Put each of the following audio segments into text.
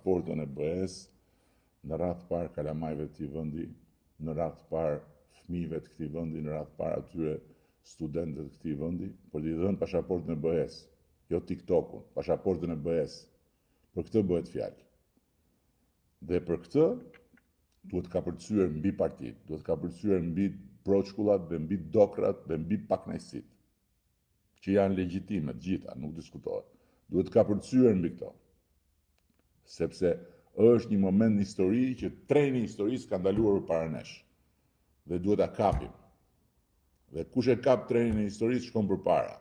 pasaportën e BE-s, në radhë të parë kalamajve të këtij vendi, në radhë të parë fëmijëve të këtij vendi, në radhë të parë atyre studentëve të këtij vendi, për t'i dhënë pasaportën e BE-s, jo TikTokun, pasaportën e BE-s. Për këtë bëhet fjalë. Dhe për këtë duhet ka përcyer mbi partitë, duhet ka përcyer mbi proçkullat dhe mbi dokrat dhe mbi pakënaqësitë, që janë legjitime të gjitha, nuk diskutohet. Duhet ka përcyer mbi këto. Sepse është një moment në histori që treni i historisë ka ndaluar përpara nesh. Dhe duhet ta kapim. Dhe kush e kap trenin e historisë shkon përpara.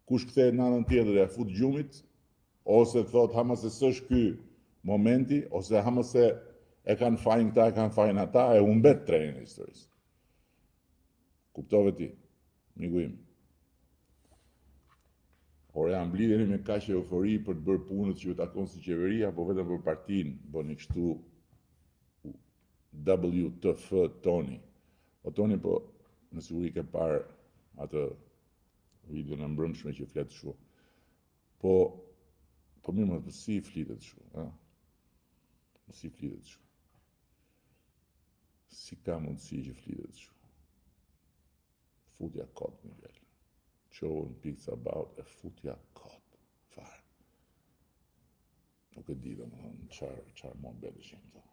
Kush kthehet në anën tjetër e fut gjumit, ose thot ha mos e s'është ky momenti, ose ha mos e kanë fajin këta, e kanë fajin ata, e humbet trenin e historisë. Kuptove ti, miku im. Por ja mblidheni me kaq eufori për të bërë punët që ju takon si qeveria, apo vetëm për partinë bëni kështu WTF Toni. O Toni, po në siguri ke parë atë video në mbrëmshme që flet kështu. Po mirë, më si flitet kështu, ha? Si flitet kështu? Si ka mundësi që flitet kështu? Futja kot, Miguel. Qohën pizza about e futja kot. Fare. Nuk e di domethënë çfarë më bëhet shim këto.